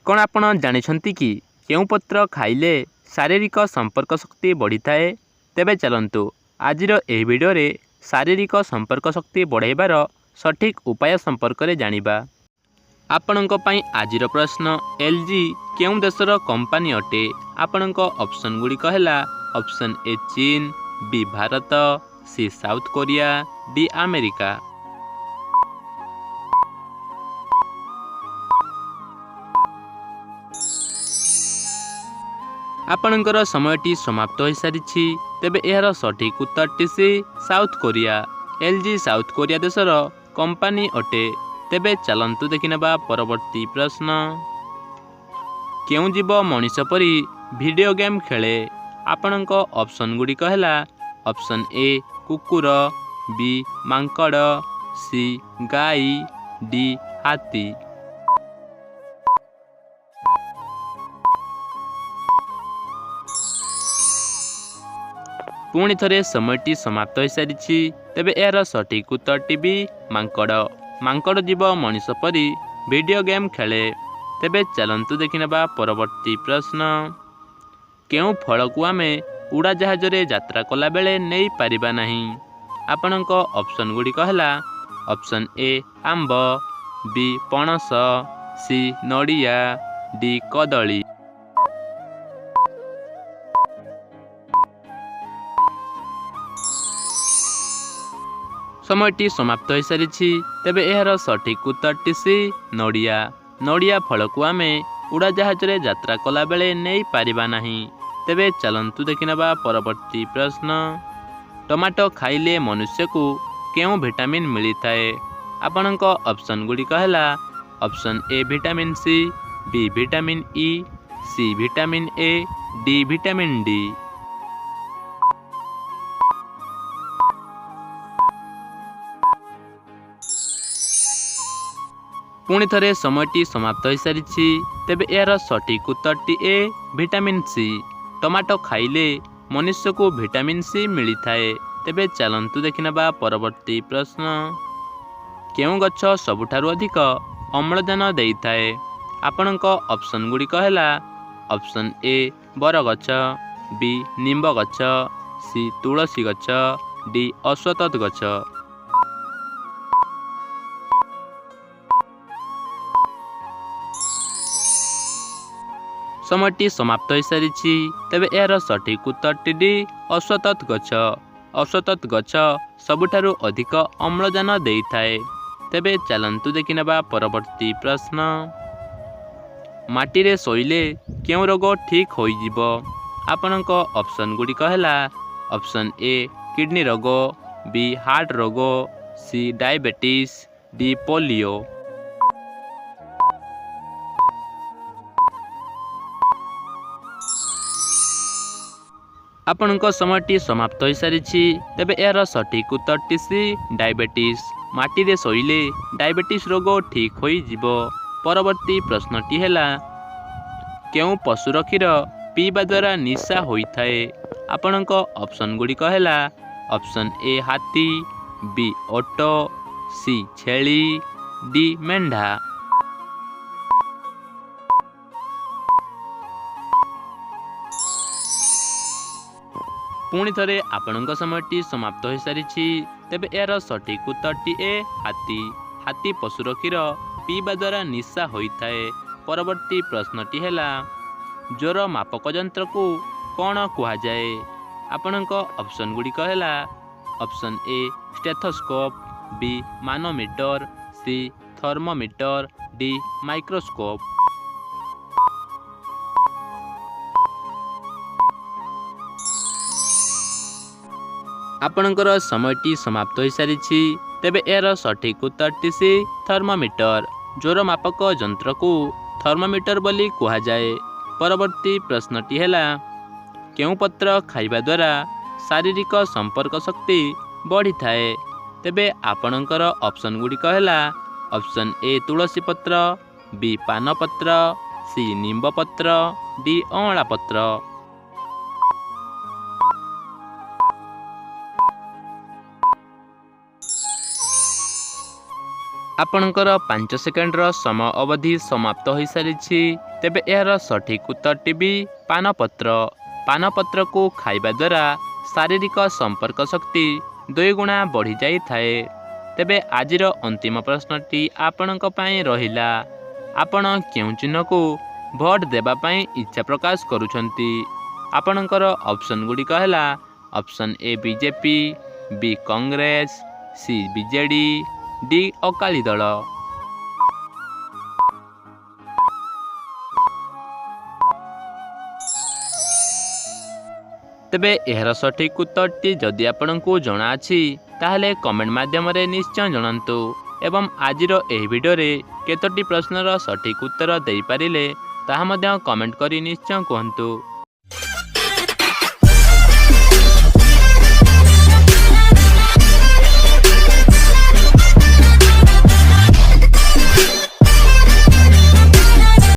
କ'ଣ ଆପଣ ଜାଣିଛନ୍ତି କି କେଉଁ ପତ୍ର ଖାଇଲେ ଶାରୀରିକ ସମ୍ପର୍କ ଶକ୍ତି ବଢ଼ିଥାଏ? ତେବେ ଚାଲନ୍ତୁ ଆଜିର ଏହି ଭିଡ଼ିଓରେ ଶାରୀରିକ ସମ୍ପର୍କ ଶକ୍ତି ବଢ଼ାଇବାର ସଠିକ୍ ଉପାୟ ସମ୍ପର୍କରେ ଜାଣିବା। ଆପଣଙ୍କ ପାଇଁ ଆଜିର ପ୍ରଶ୍ନ, LG କେଉଁ ଦେଶର କମ୍ପାନୀ ଅଟେ? ଆପଣଙ୍କ ଅପସନ୍ ଗୁଡ଼ିକ ହେଲା ଅପସନ୍ ଏ ଚୀନ, B Bharat, C South Korea, D America. ଆପଣଙ୍କର ସମୟଟି ସମାପ୍ତ ହୋଇସାରିଛି। ତେବେ ଏହାର ସଠିକ୍ ଉତ୍ତରଟି C South Korea. LG South Korea ଦେଶର କମ୍ପାନୀ ଅଟେ। ତେବେ ଚାଲନ୍ତୁ ଦେଖିନେବା ପରବର୍ତ୍ତୀ ପ୍ରଶ୍ନ। କେଉଁ ଜୀବ ମଣିଷ ପରି ଭିଡ଼ିଓ ଗେମ୍ ଖେଳେ? ଆପଣଙ୍କ ଅପସନ୍ ଗୁଡ଼ିକ ହେଲା ଅପସନ୍ ଏ କୁକୁର, ବି ମାଙ୍କଡ଼, ସି ଗାଈ, ଡି ହାତୀ। ପୁଣି ଥରେ ସମୟଟି ସମାପ୍ତ ହୋଇସାରିଛି। ତେବେ ଏହାର ସଠିକ୍ ଉତ୍ତରଟି ବି ମାଙ୍କଡ଼। ମାଙ୍କଡ଼ ଜୀବ ମଣିଷ ପରି ଭିଡ଼ିଓ ଗେମ୍ ଖେଳେ। ତେବେ ଚାଲନ୍ତୁ ଦେଖିନେବା ପରବର୍ତ୍ତୀ ପ୍ରଶ୍ନ। କେଉଁ ଫଳକୁ ଆମେ ଉଡ଼ାଜାହାଜରେ ଯାତ୍ରା କଲାବେଳେ ନେଇପାରିବା ନାହିଁ? ଆପଣଙ୍କ ଅପସନ୍ ଗୁଡ଼ିକ ହେଲା ଅପସନ୍ ଏ ଆମ୍ବ, ବି ପଣସ, ସି ନଡ଼ିଆ, ଡି କଦଳୀ। ସମୟଟି ସମାପ୍ତ ହୋଇସାରିଛି। ତେବେ ଏହାର ସଠିକ୍ ଉତ୍ତରଟି ସି ନଡ଼ିଆ। ନଡ଼ିଆ ଫଳକୁ ଆମେ ଉଡ଼ାଜାହାଜରେ ଯାତ୍ରା କଲାବେଳେ ନେଇପାରିବା ନାହିଁ। ତେବେ ଚାଲନ୍ତୁ ଦେଖିନେବା ପରବର୍ତ୍ତୀ ପ୍ରଶ୍ନ। ଟମାଟୋ ଖାଇଲେ ମନୁଷ୍ୟକୁ କେଉଁ ଭିଟାମିନ୍ ମିଳିଥାଏ? ଆପଣଙ୍କ ଅପସନ୍ ଗୁଡ଼ିକ ହେଲା option A vitamin C, B vitamin E, C vitamin A, D vitamin D. ପୁଣି ଥରେ ସମୟଟି ସମାପ୍ତ ହୋଇସାରିଛି। ତେବେ ଏହାର ସଠିକ୍ ଉତ୍ତରଟି ଏ ଭିଟାମିନ୍ ସି। ଟମାଟୋ ଖାଇଲେ ମନୁଷ୍ୟକୁ ଭିଟାମିନ୍ ସି ମିଳିଥାଏ। ତେବେ ଚାଲନ୍ତୁ ଦେଖିନେବା ପରବର୍ତ୍ତୀ ପ୍ରଶ୍ନ। କେଉଁ ଗଛ ସବୁଠାରୁ ଅଧିକ ଅମ୍ଳଜାନ ଦେଇଥାଏ? ଆପଣଙ୍କ ଅପସନ୍ ଗୁଡ଼ିକ ହେଲା ଅପସନ୍ ଏ ବରଗଛ, ବି ନିମ୍ବ ଗଛ, ସି ତୁଳସୀ ଗଛ, ଡି ଅଶ୍ୱତଥ ଗଛ। ସମୟଟି ସମାପ୍ତ ହୋଇସାରିଛି। ତେବେ ଏହାର ସଠିକ୍ ଉତ୍ତରଟି ଡି ଅଶ୍ୱତଥ ଗଛ। ଅଶ୍ୱତଥ ଗଛ ସବୁଠାରୁ ଅଧିକ ଅମ୍ଳଜାନ ଦେଇଥାଏ। ତେବେ ଚାଲନ୍ତୁ ଦେଖିନେବା ପରବର୍ତ୍ତୀ ପ୍ରଶ୍ନ। ମାଟିରେ ଶୋଇଲେ କେଉଁ ରୋଗ ଠିକ୍ ହୋଇଯିବ? ଆପଣଙ୍କ ଅପସନ୍ ଗୁଡ଼ିକ ହେଲା ଅପସନ୍ ଏ କିଡ଼ନୀ ରୋଗ, ବି ହାର୍ଟ ରୋଗ, ସି ଡାଇବେଟିସ୍, ଡି ପୋଲିଓ। ଆପଣଙ୍କ ସମୟଟି ସମାପ୍ତ ହୋଇସାରିଛି। ତେବେ ଏହାର ସଠିକ୍ ଉତ୍ତରଟି ସି ଡାଇବେଟିସ୍। ମାଟିରେ ଶୋଇଲେ ଡାଇବେଟିସ୍ ରୋଗ ଠିକ୍ ହୋଇଯିବ। ପରବର୍ତ୍ତୀ ପ୍ରଶ୍ନଟି ହେଲା କେଉଁ ପଶୁର କ୍ଷୀର ପିଇବା ଦ୍ୱାରା ନିଶା ହୋଇଥାଏ? ଆପଣଙ୍କ ଅପସନ୍ ଗୁଡ଼ିକ ହେଲା ଅପସନ୍ ଏ ହାତୀ, ବି ଓଟ, ସି ଛେଳି, ଡି ମେଣ୍ଢା। ପୁଣି ଥରେ ଆପଣଙ୍କ ସମୟଟି ସମାପ୍ତ ହୋଇସାରିଛି। ତେବେ ଏହାର ସଠିକ୍ ଉତ୍ତରଟି ଏ ହାତୀ। ହାତୀ ପଶୁର କ୍ଷୀର ପିଇବା ଦ୍ୱାରା ନିଶା ହୋଇଥାଏ। ପରବର୍ତ୍ତୀ ପ୍ରଶ୍ନଟି ହେଲା ଜ୍ୱର ମାପକ ଯନ୍ତ୍ରକୁ କ'ଣ କୁହାଯାଏ? ଆପଣଙ୍କ ଅପସନ୍ ଗୁଡ଼ିକ ହେଲା option A stethoscope, B manometer, C thermometer, D microscope. ଆପଣଙ୍କର ସମୟଟି ସମାପ୍ତ ହୋଇସାରିଛି। ତେବେ ଏହାର ସଠିକ୍ ଉତ୍ତରଟି ସି ଥର୍ମୋମିଟର। ଜ୍ୱର ମାପକ ଯନ୍ତ୍ରକୁ ଥର୍ମୋମିଟର ବୋଲି କୁହାଯାଏ। ପରବର୍ତ୍ତୀ ପ୍ରଶ୍ନଟି ହେଲା କେଉଁ ପତ୍ର ଖାଇବା ଦ୍ୱାରା ଶାରୀରିକ ସମ୍ପର୍କ ଶକ୍ତି ବଢ଼ିଥାଏ? ତେବେ ଆପଣଙ୍କର ଅପସନ୍ ଗୁଡ଼ିକ ହେଲା ଅପସନ୍ ଏ ତୁଳସୀ ପତ୍ର, ବି ପାନପତ୍ର, ସି ନିମ୍ବ ପତ୍ର, ଡି ଅଁଳା ପତ୍ର। ଆପଣଙ୍କର 5 ସେକେଣ୍ଡର ସମୟ ଅବଧି ସମାପ୍ତ ହୋଇସାରିଛି। ତେବେ ଏହାର ସଠିକ୍ ଉତ୍ତରଟି ବି ପାନପତ୍ର। ପାନପତ୍ରକୁ ଖାଇବା ଦ୍ୱାରା ଶାରୀରିକ ସମ୍ପର୍କ ଶକ୍ତି 2 ଗୁଣା ବଢ଼ିଯାଇଥାଏ। ତେବେ ଆଜିର ଅନ୍ତିମ ପ୍ରଶ୍ନଟି ଆପଣଙ୍କ ପାଇଁ ରହିଲା, ଆପଣ କେଉଁ ଚିହ୍ନକୁ ଭୋଟ ଦେବା ପାଇଁ ଇଚ୍ଛା ପ୍ରକାଶ କରୁଛନ୍ତି? ଆପଣଙ୍କର ଅପସନ୍ ଗୁଡ଼ିକ ହେଲା ଅପସନ୍ ଏ ବିଜେପି, ବି Congress, C BJD, D Akali ଦଳ। ତେବେ ଏହାର ସଠିକ୍ ଉତ୍ତରଟି ଯଦି ଆପଣଙ୍କୁ ଜଣାଅଛି ତାହେଲେ କମେଣ୍ଟ ମାଧ୍ୟମରେ ନିଶ୍ଚୟ ଜଣାନ୍ତୁ ଏବଂ ଆଜିର ଏହି ଭିଡ଼ିଓରେ କେତୋଟି ପ୍ରଶ୍ନର ସଠିକ୍ ଉତ୍ତର ଦେଇପାରିଲେ ତାହା ମଧ୍ୟ କମେଣ୍ଟ କରି ନିଶ୍ଚୟ କୁହନ୍ତୁ।